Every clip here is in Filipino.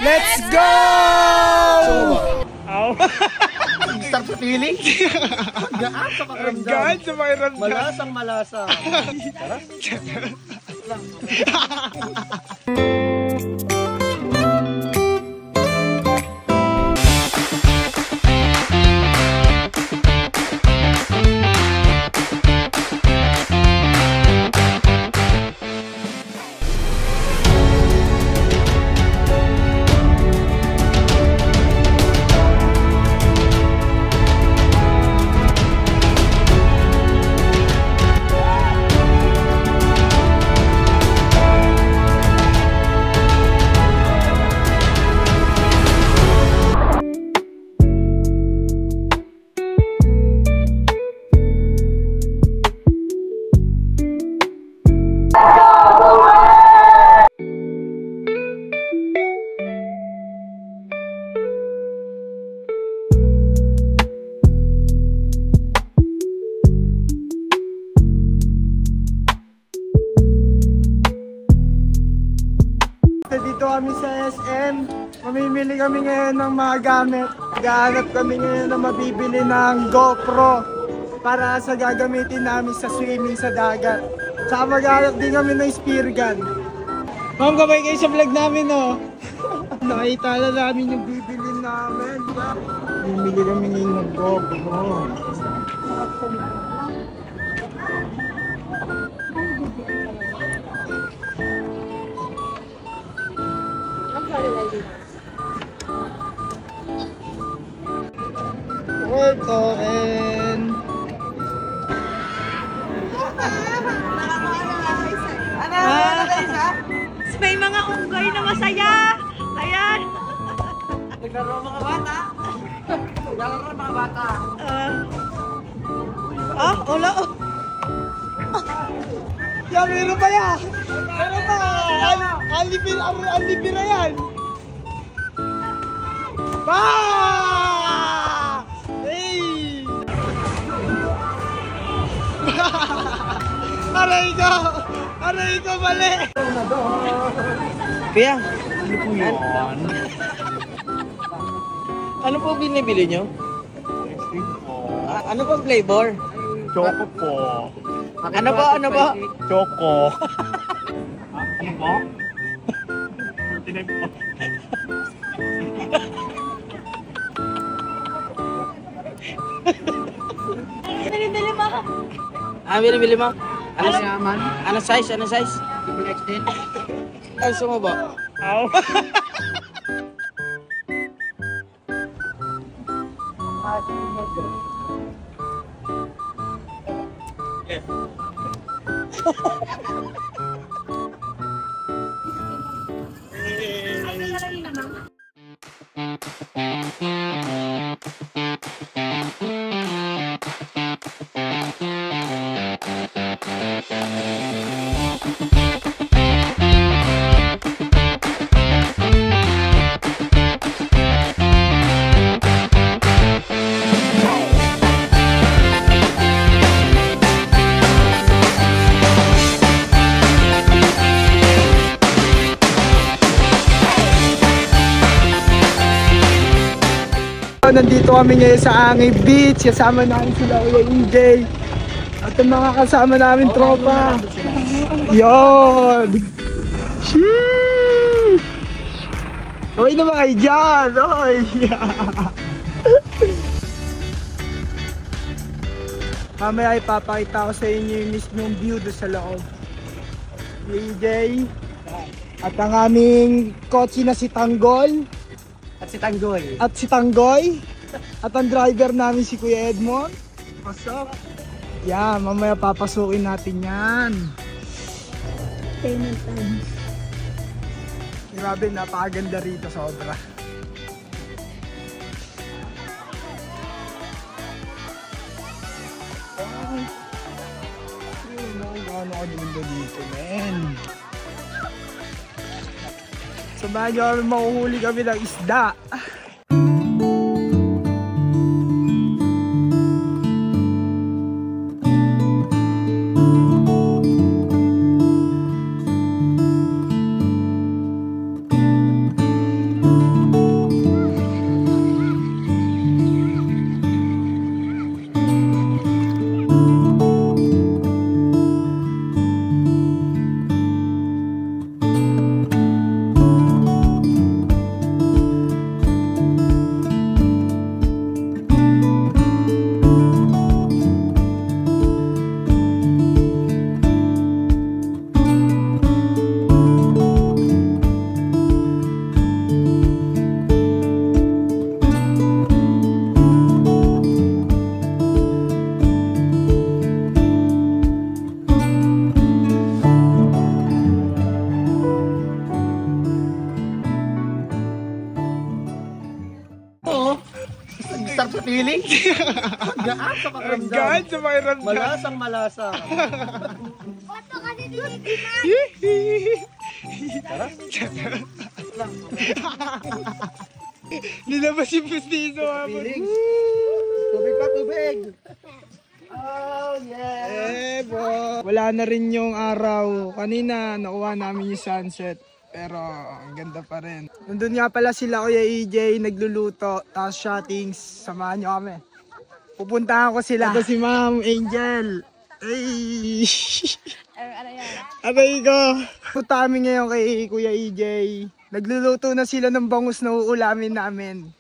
Let's go! Sarap sa feeling. Gaan sa pakiramdam. Gaan sa pakiramdam. Malasang malasa. Dito kami sa SM, mamimili kami ngayon ng mga gamit. Gahanap kami ngayon na mabibili ng GoPro para sa gagamitin namin sa swimming sa dagat. Saka maghanap din kami ng spear gun. Ma'am, kamay kayo sa vlog namin, no? Nakita na namin yung bibili namin. Bibili kami ngayon ng GoPro. Token. May mga unggoy na masaya. Ayan. Naglaro mga bata. Naglaro mga bata. Ulo. Yan, meron pa yan. Meron pa. Alipin na yan. Hey! Aray ko, mali! Kaya, ano po yan? Ano po binibili nyo? Ano po flavor? Choco po. Ano po? Choco. Ano po? Tinay po. Dali-dali mo. Binibili mo? Ano size? Triple XL. Ano mo ba? Ow. Nandito kami ngayon sa Angay Beach, kasama namin sila Kuya EJ at ang mga kasama namin tropa. Yon! Sheesh! Okay naman kayo dyan! Oy! Mamaya ipapakita ko sa inyo yung mismong view doon sa loob. EJ at ang aming kotse na si Tanggol. At si Tanggoy. At si Tanggoy. At ang driver namin si Kuya Edmond. What's up? Yan, mamaya papasukin natin yan. Payment time. Grabe, napakaganda rito, sobra. Ano ka dito, men? Samahan nyo kami, makuhuli kami ng isda. sarap sa feeling. Gaan sa Ang pakiramdam. gaan sa pakiramdam. Malasang malasa. Foto kasi dito. Nilabas yung pustiso. Feeling. Tubig pa, tubig. Oh, yeah. Wala na rin yung araw. Kanina, nakuha namin yung sunset. Pero, ang ganda pa rin. Nandun nga pala sila Kuya EJ, nagluluto. Tapos shootings. Samahan nyo kami. Pupuntahan ko sila. Ito si Ma'am Angel. Ay! Aray ko. Punta kami ngayon kay Kuya EJ. Nagluluto na sila ng bangus na uulamin namin.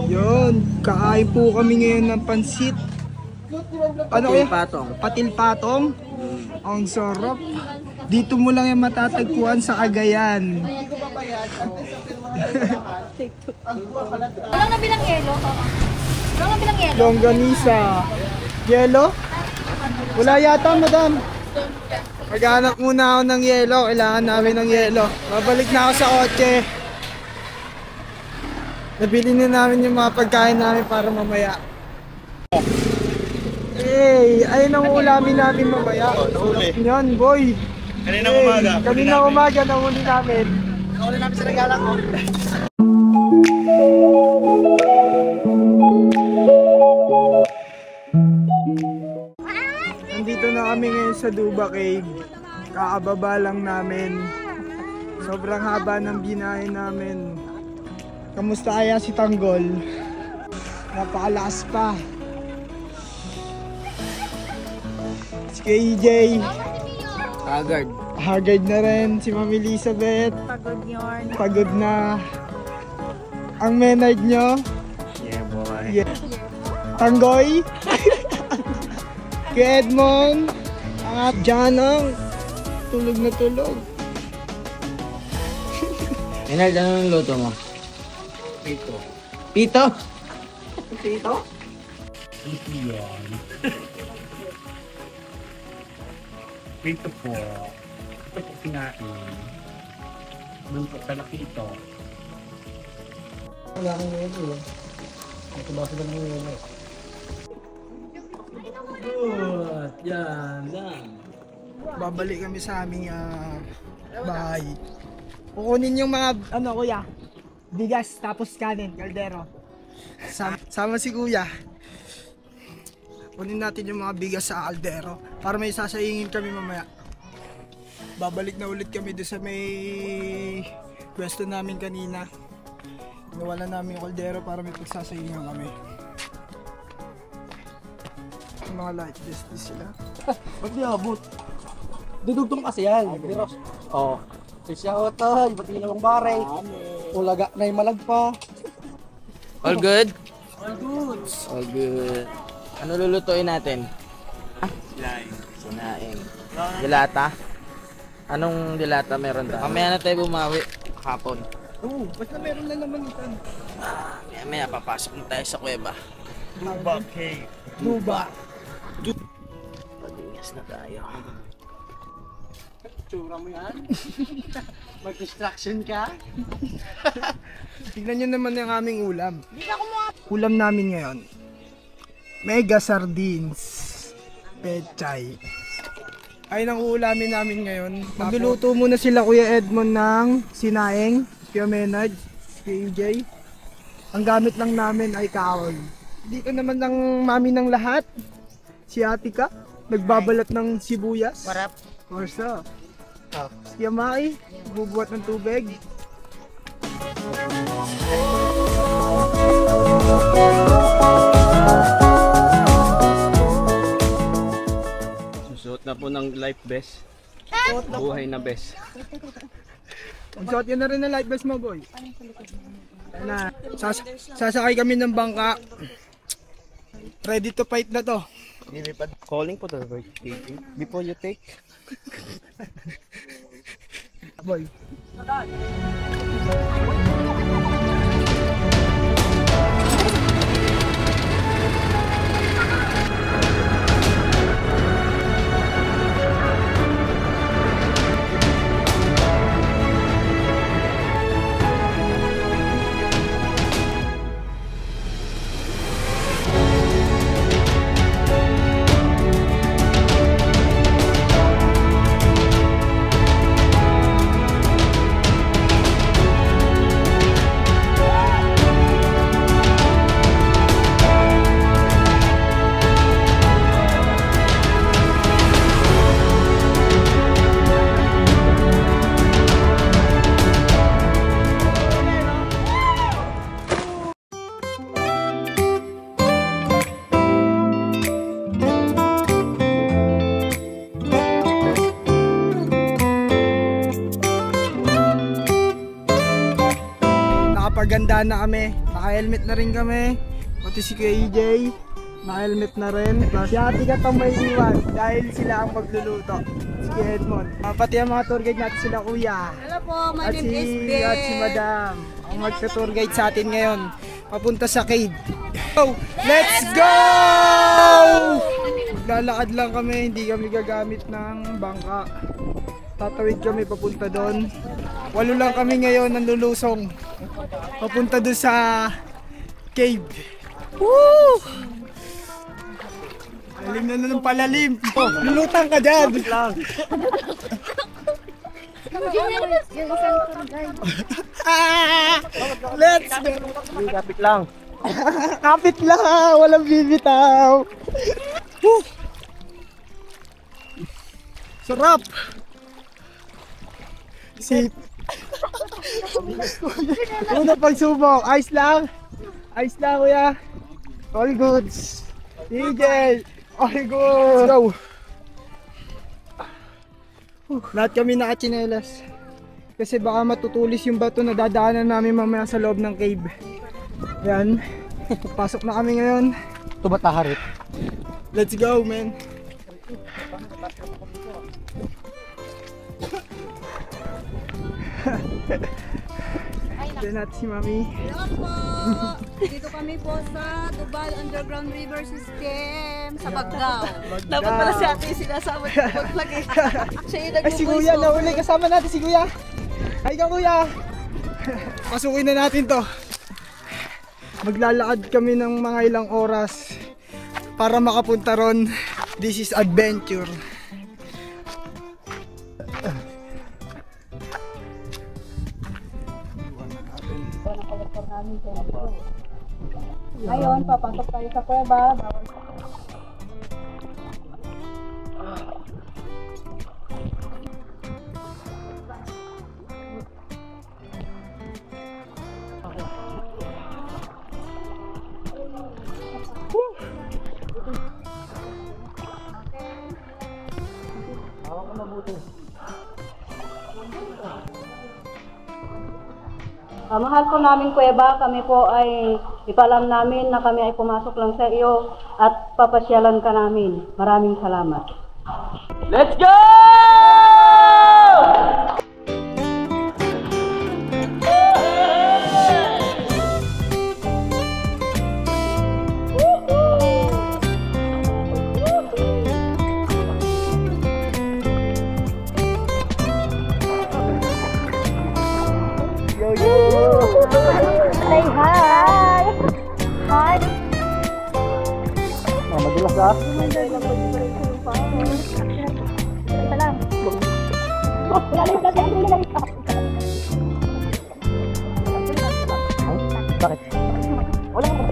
Yun, kakain po kami ngayon ng pansit. Ano kaya? Patong. Patil-patong. Ang sarap. Dito mo lang yung matatagpuan sa Cagayan. Walang nabilang yelo. Walang nabilang yelo. Longganisa. Yelo? Wala yata, madam. Maghanap muna ako ng yelo. Kailangan namin ng yelo. Babalik na ako sa kotse. Nabili na namin yung mga pagkain namin para mamaya. Hey, ayun ang ulamin namin mamaya. Yan, boy. Kanina umaga. Kanina umaga nahuli namin. Nahuli namin sa regala ko. Nandito na kami ngayon sa Duba Cave. Kakababa lang namin. Sobrang haba ng binahe namin. Kamusta kaya si Tanggol? Napakalakas pa. Si KJ. Haggard. Haggard na rin. Si Ma'am Elizabeth. Pagod yarn. Pagod na. Ang Menard nyo. Yeah, boy. Yeah. Tanggoy. Kay Edmond. At Janong. Tulog na tulog. Menard, ano yung luto mo? Pito. Pito? Pito? Pito yan. Pito po. Ito po kinain. Doon po talaki ito. Wala kang luto eh. Ito ba sila ng luto? Good. Yan. Babalik kami sa aming bahay. Kukunin yung mga ano kuya, bigas tapos kanin, kaldero. Sama si kuya. Kunin natin yung mga bigas sa kaldero para may sasayingin kami mamaya. Babalik na ulit kami doon sa may pwesto namin kanina. Nawala namin yung kaldero para may pagsasayingan kami. Yung mga light justice sila. Ba't di abot? Dudugtong kasi yan. Oo. Siya o to, ba't di namang bare? Ulaga na yung malagpa. All good? All good. All good. Ano lulutuin natin? Sinain. Sinaing. Dilata? Anong dilata meron doon? Mamaya na tayo bumawi. Hapon. Oo, basta meron na naman ito. Mamaya papasok na tayo sa kuweba. Duba cave. Duba. Pag-ingas na tayo. Tsura mo yan? Mag-distraction ka? Tignan nyo naman yung aming ulam. Ulam namin ngayon. Mega sardines. Pechay. Ayun ang uulamin namin ngayon. Magluluto muna sila Kuya Edmond ng sinaing, Kuya Menard, KJ. Ang gamit lang namin ay kahoy. Dito naman ang mami ng lahat. Si Atika. Nagbabalat ng sibuyas. Warap. Orsa. Si Yamai. Bubuhat ng tubig. Susuot na po ng life vest. Buhay na vest. Magsuot yun na rin ng life vest mo, boy. Na, sasakay kami ng bangka. Ready to fight na to. Calling po the right taking. Before you take. Boy. Nakapaganda na kami, naka-helmet na rin kami, pati si KJ, naka-helmet na rin. Si Ate Kat ang may iwan dahil sila ang magluluto, si Edmond. Pati ang mga tour guide natin sila Kuya. Hello po, my At name is si, Ben. at si Madam, ang magta-tour guide sa atin ngayon, papunta sa cave. So, let's go! Maglalakad lang kami, hindi kami gagamit ng bangka. Tatawid kami papunta doon. 8 lang kami ngayon nanlulusong. Papunta doon sa cave. Woo! Lalim na ng palalim. Oh, lulutang ka dyan. Let's go. Kapit lang. Kapit lang, walang bibitaw. Woo! Sarap. Sip. Una pagsubok, ice lang. Ice lang kuya. All goods. DJ, all goods. Go. Lahat kami nakachinelas. Kasi baka matutulis yung bato na dadaanan namin mamaya sa loob ng cave. Yan. Pasok na kami ngayon. Tumataharit. Let's go, man. Diyan natin si Mami. Hello po. Dito kami po sa Tubal Underground River System sa Baggao. Dapat pala si ate yung sinasama ko mag-vlog eh. Siya yung Ay, si Kuya, nauli. Kasama natin si Kuya. Ay ka, Kuya. Pasukin na natin to. Maglalakad kami ng mga ilang oras para makapunta ron. This is adventure. Ngayon, papasok tayo sa kuweba. Mahal po namin kuweba, kami po ay ipalam namin na kami ay pumasok lang sa iyo at papasyalan ka namin. Maraming salamat. Let's go! Say hi! Hi! Madulas ka? Ito lang. Bakit? Wala mo.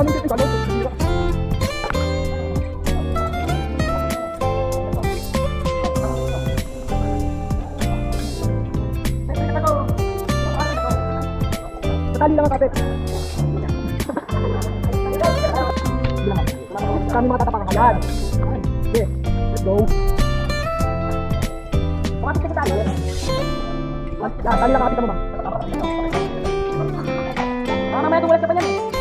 daming dito, ano? Sakali lang ang kapit. Kami mga tatapakan. Yan. Okay, let's go. Makapit ka tayo. Yan, tali lang kapit mo ba? Mamaya tumulas ka pa yan eh.